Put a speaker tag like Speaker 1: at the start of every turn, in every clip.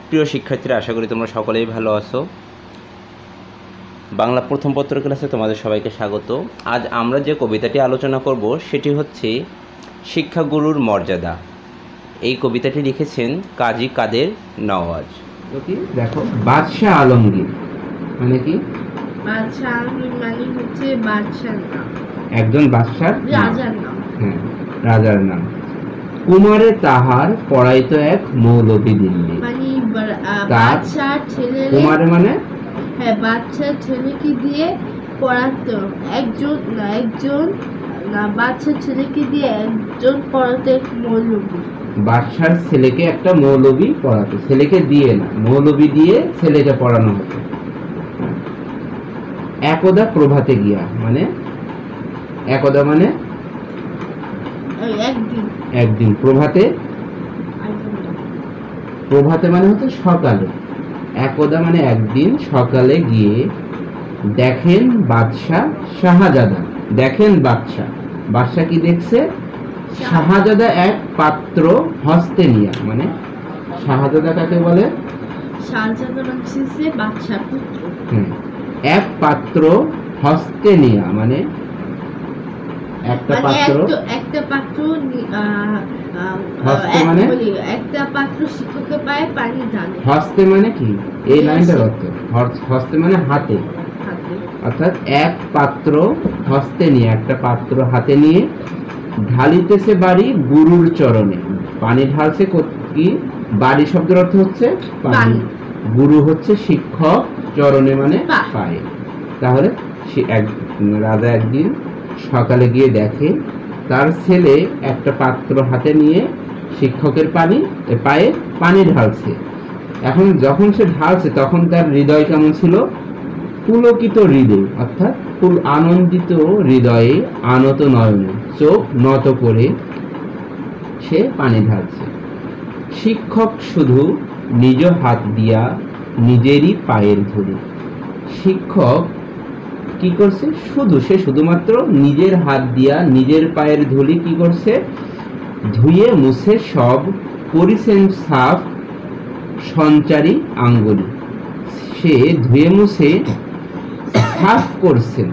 Speaker 1: প্রিয় শিক্ষার্থীরা, আশা করি তোমরা সকলেই ভালো আছো। বাংলা প্রথম পত্র ক্লাসে তোমাদের সবাইকে স্বাগত। আজ আমরা যে কবিতাটি আলোচনা করব সেটি হচ্ছে শিক্ষাগুরুর মর্যাদা। এই কবিতাটি লিখেছেন কাজী কাদের নওয়াজ।
Speaker 2: দেখো, বাদশাহ আলমগীর মানে কি?
Speaker 3: বাদশাহ আলমগীর মানে হচ্ছে বাদশার নাম,
Speaker 2: একজন বাদশার
Speaker 3: রাজার নাম।
Speaker 2: হ্যাঁ, রাজার নাম। কুমারে তাহার পড়াইতো এক মৌলবী দিল্লি।
Speaker 3: মানে বাদশাহ ছেলে,
Speaker 2: কুমারে মানে
Speaker 3: হ্যাঁ, বাদশার ছেলেকে দিয়ে পড়াতো একজন বাদশার ছেলেকে দিয়ে একজন পড়াতো এক মৌলবী।
Speaker 2: বাদশার ছেলেকে একটা মৌলবী পড়াতো, ছেলেকে দিয়ে না, মৌলবী দিয়ে ছেলেকে পড়ানো হতো। একদা প্রভাতে গিয়া মানে একদা মানে একদিন, প্রভাতে মানে হচ্ছে সকালে, একদা মানে একদিন সকালে গিয়ে দেখেন বাদশাহ শাহজাদা। দেখেন বাদশাহ কি দেখছে? শাহজাদা এক পাত্র হস্তে নিয়া। মানে শাহজাদা কাকে বলে?
Speaker 3: শাহজাদা হচ্ছে বাদশার পুত্র।
Speaker 2: এক পাত্র হস্তে নিয়া মানে একটা পাত্র হস্তে মানে
Speaker 3: একটা পাত্র শিক্ষকের পায়ে পানি ঢালে।
Speaker 2: হস্তে মানে কি? এই লাইনটার অর্থ হস্তে মানে হাতে, অর্থাৎ এক পাত্র হস্তে নিয়ে, একটা পাত্র হাতে নিয়ে ঢালিতেছে বাড়ি গুরুর চরণে। পানি ঢালছে কি? বাড়ি শব্দের অর্থ হচ্ছে পানি, গুরু হচ্ছে শিক্ষক, চরণে মানে পায়ে। তাহলে রাজা একদিন সকালে গিয়ে দেখে তার ছেলে একটা পাত্র হাতে নিয়ে শিক্ষকের পায়ে পানি ঢালছে। এখন যখন সে ঢালছে তখন তার হৃদয় কেমন ছিল? পুলকিত হৃদয়, অর্থাৎ আনন্দিত হৃদয়ে, আনত নয়নে, চোখ নত করে সে পানি ঢালছে। শিক্ষক শুধু নিজ হাত দিয়া নিজেরই পায়ের ধুলি। শিক্ষক কি করছে? শুধুমাত্র নিজের হাত দিয়া নিজের পায়ের ধুলি কি করছে? ধুয়ে মুছে সব করিছেন সাফ সঞ্চারী আঙ্গুলি। সে ধুয়ে মুছে সাফ করছেন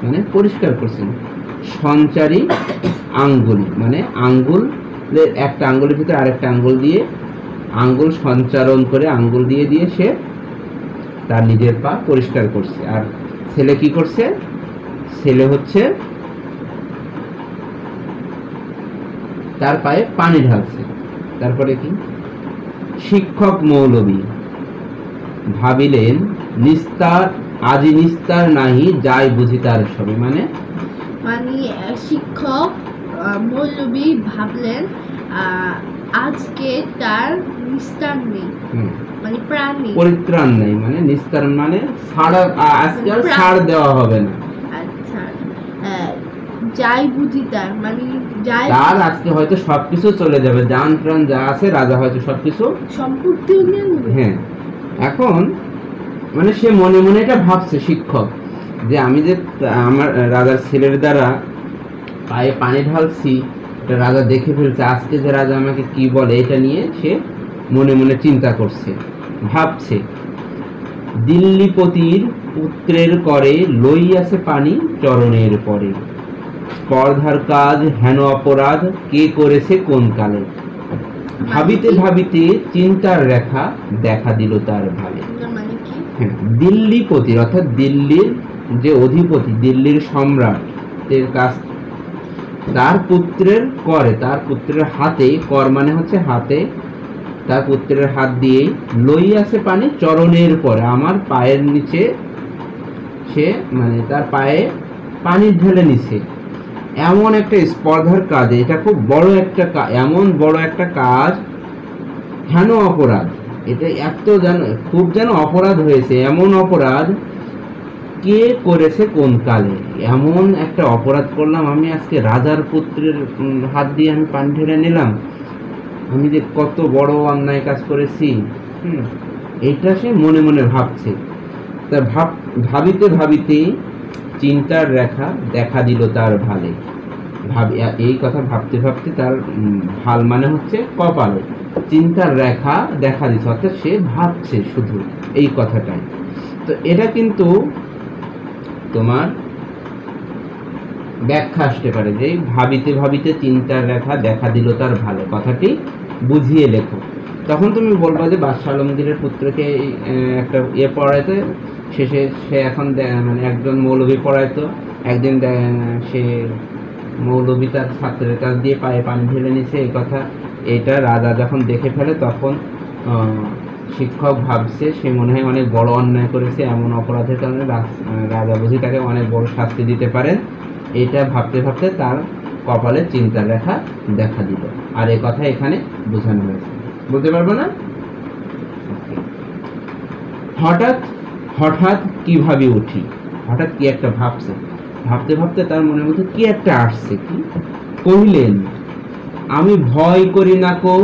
Speaker 2: মানে পরিষ্কার করছেন। সঞ্চারী আঙ্গুলি মানে আঙ্গুল, একটা আঙ্গুলের ভিতরে আরেকটা আঙ্গুল দিয়ে আঙ্গুল সঞ্চারণ করে, আঙ্গুল দিয়ে দিয়ে সে তার নিজের পা পরিষ্কার করছে। আর ছেলে কি করছে? ছেলে হচ্ছে তার পায়ে পানি ঢালছে। তারপরে কি? শিক্ষক মৌলবী ভাবিলেন নিস্তার, আজি নিস্তার নাহি, যাই বুঝি তার সবই। মানে
Speaker 3: শিক্ষক মৌলবী ভাবলেন আজকে তার নিস্তার নেই, মানে প্রাণ নেই,
Speaker 2: পরিত্রাণ নেই। মানে নিস্তার মানে আজকে আর ছাড় দেওয়া হবে না।
Speaker 3: আচ্ছা, যাই বুঝি তার মানে
Speaker 2: তার আজকে হয়তো সবকিছু চলে যাবে, জান প্রাণ যা আছে, রাজা হয়তো সবকিছু
Speaker 3: সম্পত্তি নিয়ে নেবে।
Speaker 2: হ্যাঁ, এখন মানে সে মনে মনে এটা ভাবছে শিক্ষক, যে আমি যে আমার রাজার ছেলের দ্বারা পায়ে পানি ঢালছি, এটা রাজা দেখে ফেলছে, আজকে যে রাজা আমাকে কি বলে, এটা নিয়ে সে মনে মনে চিন্তা করছে, ভাবছে। দিল্লিপতির পুত্রের করে লইয়াছে পানি চরণের পরে, স্পর্ধার কাজ হেন অপরাধ কে করেছে কোন কালে। ভাবিতে ভাবিতে চিন্তার রেখা দেখা দিল তার ভালে। দিল্লিপতির অর্থাৎ দিল্লির যে অধিপতি, দিল্লির সম্রাটের কাছ, তার পুত্রের করে, তার পুত্রের হাতে, কর মানে হচ্ছে হাতে, তার পুত্রের হাত দিয়ে লইয়াছে পানি চরণের পরে, আমার পায়ের নিচে সে মানে তার পায়ে পানি ঢেলে নিছে। এমন একটা স্পর্ধার কাজ, এটা খুব বড় একটা, এমন বড় একটা কাজ, হেন অপরাধ, এটা এত খুব যেন অপরাধ হয়েছে, এমন অপরাধ কে করেছে কোন কালে। এমন একটা অপরাধ করলাম আমি, আজকে রাজার পুত্রের হাত দিয়ে আমি পানি ঢেলে নিলাম, আমি যে কত বড় অন্যায় কাজ করেছি। এইটা সে মনে মনে ভাবছে। তা ভাবিতে ভাবিতে চিন্তার রেখা দেখা দিল তার ভালে। এই কথা ভাবতে ভাবতে তার ভাল মানে হচ্ছে কপালে চিন্তার রেখা দেখা দিচ্ছে, অর্থাৎ সে ভাবছে শুধু এই কথাটাই। তো এটা কিন্তু তোমার ব্যাখ্যা আসতে পারে যে ভাবিতে ভাবিতে চিন্তার রেখা দেখা দিল তার ভালো, কথাটি বুঝিয়ে লেখো। তখন তুমি বলবা যে বাদশাহ আলমগীরের পুত্রকে একটা পড়াইতে, শেষে সে এখন মানে একজন মৌলবী পড়াইতো, একদিন সে মৌলবী তার ছাত্রের কাছ দিয়ে পায়ে পানি ঢেলে নিছে, এই কথা এটা রাজা যখন দেখে ফেলে তখন শিক্ষক ভাবছে সে মনে হয় অনেক বড় অন্যায় করেছে, এমন অপরাধের কারণে রাজা বুঝি তাকে অনেক বড় শাস্তি দিতে পারেন। এটা ভাবতে ভাবতে তার কপালে চিন্তার রেখা দেখা দিল, আর এই কথা এখানে বোঝানো হয়েছে। বলতে পারবো না? হঠাৎ হঠাৎ কিভাবে উঠি, হঠাৎ কি একটা ভাবছে, ভাবতে ভাবতে তার মনের মধ্যে কি একটা আসছে, কি কহিলেন আমি ভয় করি না কো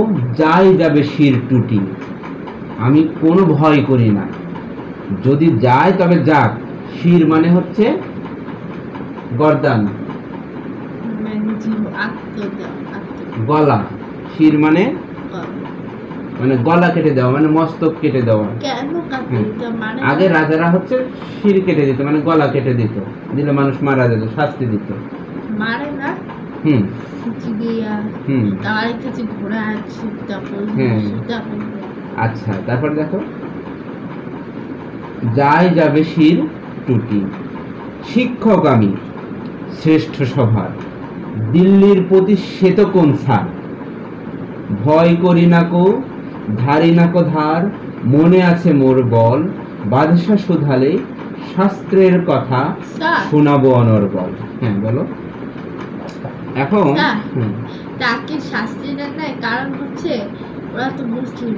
Speaker 2: যাই যাবে শির টুটি, আমি কোনো ভয় করি না, যদি যায় তবে যাক। শির মানে হচ্ছে গর্দান, গলা, শির মানে মানে গলা কেটে দেওয়া, মানে মস্তক কেটে দেওয়া। আগে রাজারা হচ্ছে শির কেটে দিত, মানে গলা কেটে দিত, দিলে মানুষ মারা যেত, শাস্তি দিত।
Speaker 3: মারে না,
Speaker 2: হুম হুম আচ্ছা, তারপর দেখো যাই যাবে শির টুটি, শিক্ষক আমি শ্রেষ্ঠ সভার, দিল্লির প্রতি শ্বেত কোন ছাড়, ভয় করি না কো ধারি না কো ধার, মনে আছে মোর বল, বাদশা শুধালে শাস্ত্রের কথা শোনাবো অনর্গল। হ্যাঁ বলো। এখন
Speaker 3: তাকে শাস্তি দেন না, কারণ হচ্ছে ওরা তো মুসলিম।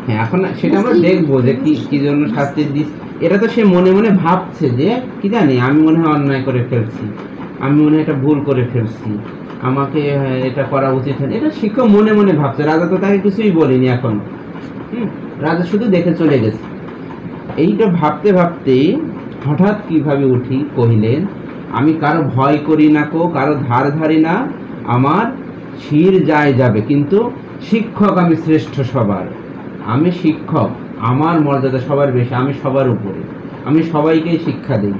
Speaker 2: হ্যাঁ, এখন সেটা আমরা দেখবো যে কি জন্য শাস্তি দিস। এটা তো সে মনে মনে ভাবছে যে কি জানি আমি মনে হয় অন্যায় করে ফেলছি, আমি মনে হয় এটা ভুল করে ফেলছি, আমাকে এটা করা উচিত হয়, এটা শিক্ষক মনে মনে ভাবছে। রাজা তো তাকে কিছুই বলেনি এখন, রাজা শুধু দেখে চলে গেছে। এইটা ভাবতে ভাবতে হঠাৎ কিভাবে উঠি কহিলেন আমি কারো ভয় করি না কো কারো ধার ধারি না, আমার শির যায় যাবে, কিন্তু শিক্ষক আমি শ্রেষ্ঠ সবার, আমি শিক্ষক, আমার মর্যাদা সবার বেশি, আমি সবার উপরে, আমি সবাইকেই শিক্ষা দিই।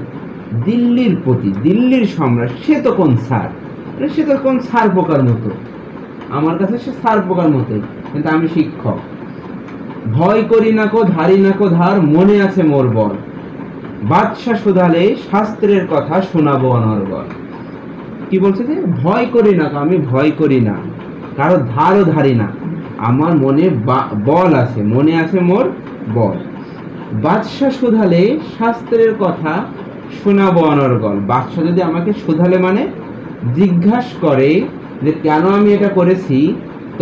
Speaker 2: দিল্লির প্রতি, দিল্লির সম্রাট, সে তো কোন স্যার, সে তো কোন সার পোকার মতো, আমার কাছে সে সার পোকার মতোই, কিন্তু আমি শিক্ষক। ভয় করি না কো ধারি না কো ধার, মনে আছে মোর বল, বাদশা শুধালে শাস্ত্রের কথা শোনাবো অনর্গল। কি বলছে যে ভয় করি না, আমি ভয় করি না, কারো ধারও ধারি না, আমার মনে বল আছে, মনে আছে মোর বল। বাদশা শুধালে শাস্ত্রের কথা শোনাবো অনর্গল, বাদশা যদি আমাকে শুধালে মানে জিজ্ঞাসা করে যে কেন আমি এটা করেছি,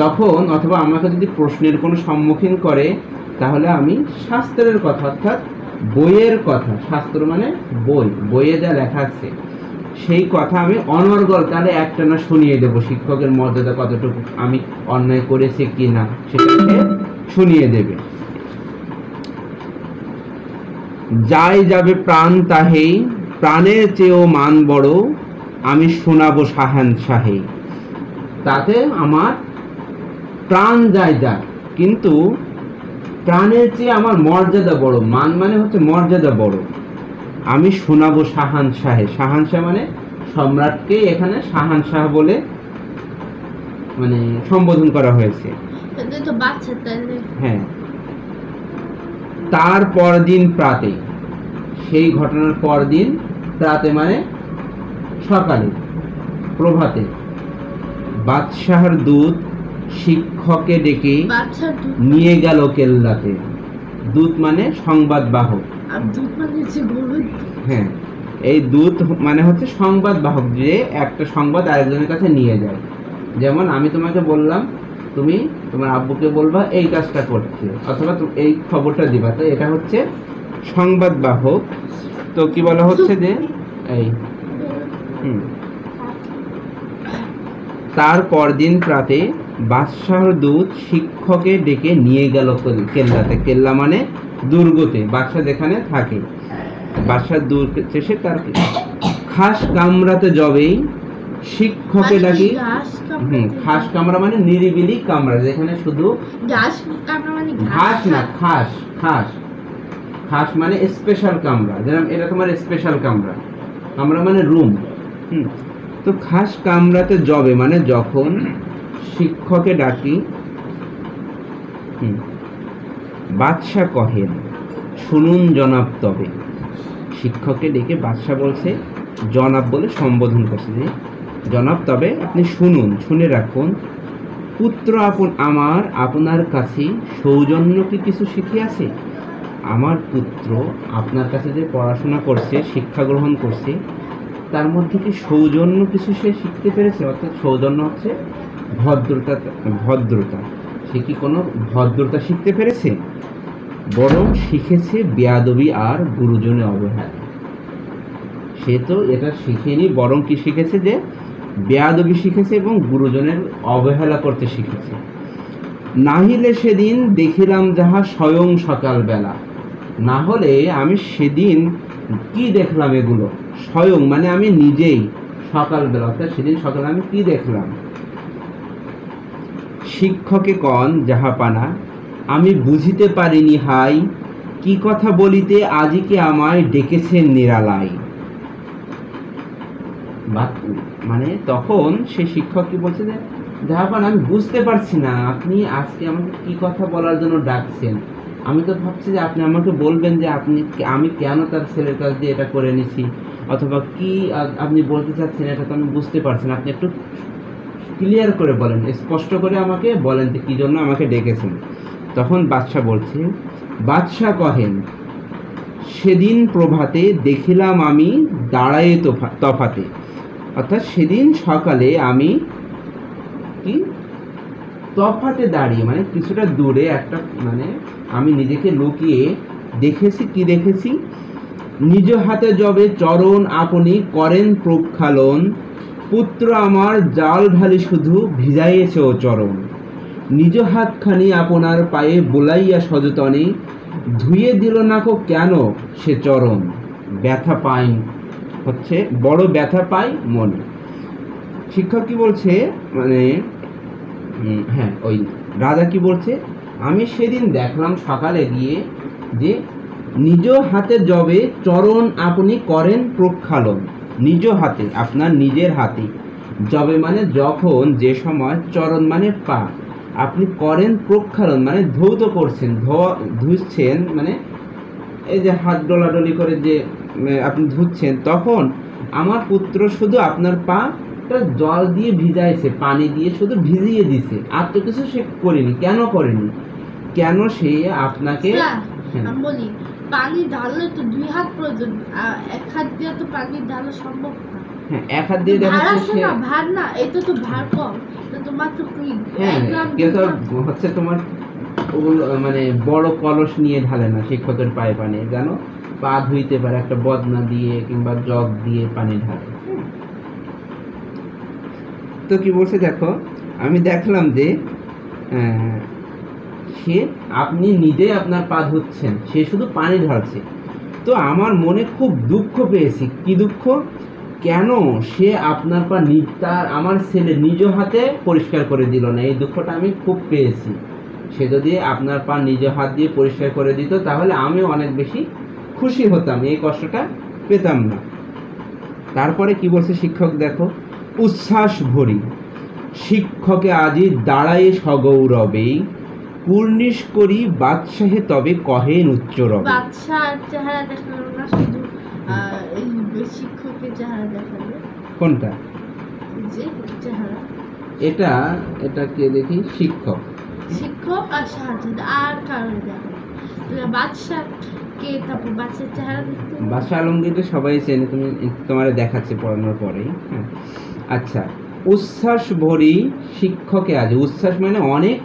Speaker 2: তখন অথবা আমাকে যদি প্রশ্নের কোনো সম্মুখীন করে, তাহলে আমি শাস্ত্রের কথা অর্থাৎ বইয়ের কথা, শাস্ত্র মানে বই, বইয়ে যা লেখা আছে সেই কথা আমি অনর্গল তাহলে একটানা শুনিয়ে দেব। শিক্ষকের মর্যাদা কতটুকু, আমি অন্যায় করেছি কি না সেটাকে শুনিয়ে দেবে। যাই যাবে প্রাণ তাহেই, প্রাণের চেয়েও মান বড়, আমি শোনাবো শাহেনশাহে, তাতে আমার প্রাণ যায় যা, কিন্তু প্রাণের চেয়ে আমার মর্যাদা বড়, মান মানে হচ্ছে মর্যাদা বড়, আমি শোনাবো শাহানশাহে। শাহানশাহ মানে সম্রাটকে এখানে শাহানশাহ বলে মানে সম্বোধন করা হয়েছে। হ্যাঁ, তার পরদিন প্রাতে, সেই ঘটনার পরদিন প্রাতে মানে সকালে, প্রভাতে, বাদশাহর দূত শিক্ষককে ডেকে নিয়ে গেল কেল্লাতে। দূত মানে সংবাদ বাহক, হ্যাঁ এই দূত মানে হচ্ছে সংবাদ বাহক, যে একটা সংবাদ আরেকজনের কাছে নিয়ে যায়। যেমন আমি তোমাকে বললাম তুমি তোমার আব্বুকে বলবা এই কাজটা করতে, অথবা এই খবরটা দিবা, তো এটা হচ্ছে সংবাদ বাহক। তো কি বলা হচ্ছে যে এই তার পরদিন প্রাতে বাদশাহর দূত শিক্ষকে ডেকে নিয়ে গেল কেল্লাতে। কেল্লা মানে দুর্গতে, বাদশাহ যেখানে থাকে, বাদশার দুর্গ শেষে তার খাস কামরাতে যবেই শিক্ষকে
Speaker 3: মানে কি
Speaker 2: ডাকি
Speaker 3: ঘাস কামড়াতে
Speaker 2: খাস কামড়া মানে নিরিবিলি কামড়া, যেখানে শুধু
Speaker 3: ঘাস কামড়া মানে
Speaker 2: ঘাস না, খাস খাস খাস মানে স্পেশাল কামরা, যেরকম এটা তোমার স্পেশাল কামরা, কামরা মানে রুম। তো খাস কামরাতে যাবে মানে যখন শিক্ষকে ডাকি বাদশা কহেন শুনুন জনাব তবে। শিক্ষককে ডেকে বাদশা বলছে, জনাব বলে সম্বোধন করছে, যে জনাব তবে আপনি শুনুন, শুনে রাখুন। পুত্র আমার আপনার কাছে সৌজন্য কি কিছু শিখিয়াছে? আমার পুত্র আপনার কাছে যে পড়াশোনা করছে, শিক্ষা গ্রহণ করছে, তার মধ্যে কি সৌজন্য কিছু সে শিখতে পেরেছে? অর্থাৎ সৌজন্য হচ্ছে ভদ্রতা, ভদ্রতা। সে কি কোনো ভদ্রতা শিখতে পেরেছে? বরং শিখেছে বেয়াদবি আর গুরুজনে অবহেলা। সে তো এটা শিখেনি, বরং কি শিখেছে, যে বেয়াদবি শিখেছে এবং গুরুজনের অবহেলা করতে শিখেছে। নাহিলে সেদিন দেখিলাম যাহা স্বয়ং সকালবেলা। না হলে আমি সেদিন কি দেখলাম? এগুলো স্বয়ং মানে আমি নিজেই, সকালবেলা অর্থাৎ সেদিন সকালে আমি কি দেখলাম? শিক্ষকে কন জাহাপানা, আমি বুঝিতে পারিনি হাই, কি কথা বলিতে আজিকে আমায় ডেকেছেন নিরালাই। মানে তখন সে শিক্ষক কি বলছে, যে জাহাপানা আমি বুঝতে পারছি না আপনি আজকে আমাকে কি কথা বলার জন্য ডাকছেন। আমি তো ভাবছি যে আপনি আমাকে বলবেন যে আমি কেন তার ছেলের কাছ দিয়ে এটা করে নিছি, অথবা কি আপনি বলতে চাচ্ছেন, এটা তো আমি বুঝতে পারছি না। আপনি একটু ক্লিয়ার করে বলেন, স্পষ্ট করে আমাকে বলেন যে কি জন্য আমাকে ডেকেছেন। তখন বাদশা বলছে, বাদশা কহেন, সেদিন প্রভাতে দেখিলাম আমি দাঁড়ায়ে তফাতে। অর্থাৎ সেদিন সকালে আমি কি তফাতে দাঁড়িয়ে, মানে কিছুটা দূরে একটা, মানে আমি নিজেকে লুকিয়ে দেখেছি। কি দেখেছি? নিজ হাতে যবে চরণ আপনি করেন প্রক্ষালন, পুত্র আমার জাল ঢালি শুধু ভিজাইয়েছে ও চরণ। নিজ হাতখানি আপনার পায়ে বোলাইয়া সযতনে, ধুয়ে দিল না কো কেন সে চরণ। ব্যথা পাই হচ্ছে বড় ব্যথা পাই মনে। শিক্ষক কি বলছে, মানে হ্যাঁ ওই রাজা কি বলছে, আমি সেদিন দেখলাম সকালে গিয়ে যে নিজ হাতে যবে চরণ আপনি করেন প্রক্ষালন। নিজ হাতে, আপনার নিজের হাতে, যবে মানে যখন, যে সময়, চরণ মানে পা, আপনি করেন প্রক্ষালন মানে ধৌত করছেন, ধুচ্ছেন, মানে এই যে হাত ডলাডলি করে যে আপনি ধুচ্ছেন, তখন আমার পুত্র শুধু আপনার পা জল দিয়ে ভিজাইছে, পানি দিয়ে শুধু ভিজিয়ে দিছে, আর তো কিছু সে করেনি। কেন করেনি? কেন সে আপনাকে
Speaker 3: আমি বলি, পানি ঢাললে তো 2 হাত প্রয়োজন, এক হাত দিয়ে তো পানি ঢালা সম্ভব না।
Speaker 2: হ্যাঁ, এক হাত দিয়ে দেখা যাচ্ছে
Speaker 3: না, ভার না, এটা তো ভার কম, এটা তো মাত্র কি,
Speaker 2: হ্যাঁ, কিন্তু হচ্ছে তোমার মানে বড় কলস নিয়ে ঢালে না শিক্ষকের পায়ে পানি, জানো, পা ধুইতে পারে একটা বদনা দিয়ে কিংবা জগ দিয়ে পানি ঢালে। তো কি বলছে দেখো, আমি দেখলাম যে সে, আপনি নিজেই আপনার পা ধুচ্ছেন, সে শুধু পানি ঢালছে। তো আমার মনে খুব দুঃখ পেয়েছি। কি দুঃখ? কেন সে আপনার পা আমার ছেলে নিজ হাতে পরিষ্কার করে দিল না, এই দুঃখটা আমি খুব পেয়েছি। সে যদি আপনার পা নিজ হাত দিয়ে পরিষ্কার করে দিত, তাহলে আমিও অনেক বেশি খুশি হতাম, এই কষ্টটা পেতাম না। তারপরে কি বলছে শিক্ষক দেখো, উচ্ছ্বাস ভরি শিক্ষকে আজি দাঁড়ায়ে সগৌরবে, কুর্নিশ করি বাদশাহে তবে কহেন উচ্চ রবে।
Speaker 3: বাদশার চেহারা দেখালো না, শুধু এই শিক্ষকের চেহারা দেখালো।
Speaker 2: কোনটা?
Speaker 3: যে চেহারা,
Speaker 2: এটা কে দেখি? শিক্ষক
Speaker 3: আর শাহজাদা, আর কারণে দেখালো বাদশা কে? তারপর বাদশার চেহারা দেখতে,
Speaker 2: বাদশা আলমগীরকে সবাই চেনে, তুমি তোমার দেখাচ্ছে পড়ানোর পরেই। হ্যাঁ, আচ্ছা। উচ্ছ্বাস ভরি শিক্ষকে আজ, উচ্ছ্বাস মানে অনেক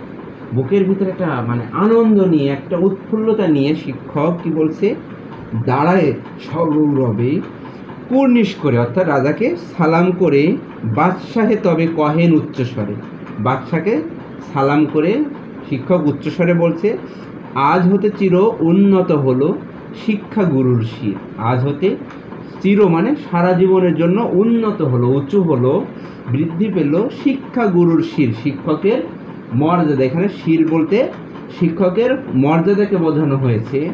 Speaker 2: বুকের ভিতরে একটা মানে আনন্দ নিয়ে, একটা উৎফুল্লতা নিয়ে শিক্ষক কি বলছে, দাঁড়ায় সগৌরবে, কুর্নিশ করে অর্থাৎ রাজাকে সালাম করে, বাদশাহে তবে কহেন উচ্চস্বরে। বাদশাকে সালাম করে শিক্ষক উচ্চস্বরে বলছে, আজ হতে চির উন্নত হলো শিক্ষা গুরুর শির। আজ হতে চির মানে সারা জীবনের জন্য উন্নত হলো, উঁচু হলো, বৃদ্ধি পেল শিক্ষা গুরুর শির, শিক্ষকের মর্যাদা। এখানে শির বলতে শিক্ষকের মর্যাদাকে বোঝানো হয়েছে।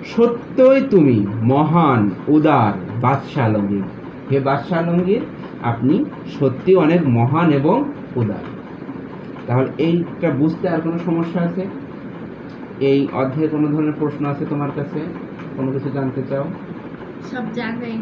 Speaker 2: সত্যই তুমি মহান উদার বাদশাহ আলমগীর, হে বাদশাহ আলমগীর আপনি সত্যি অনেক মহান এবং উদার। তাহলে এইটা বুঝতে আর কোনো সমস্যা আছে? এই অধ্যায়ে কোনো ধরনের প্রশ্ন আছে তোমার কাছে? কোনো কিছু জানতে চাও?
Speaker 3: সব জায়গায়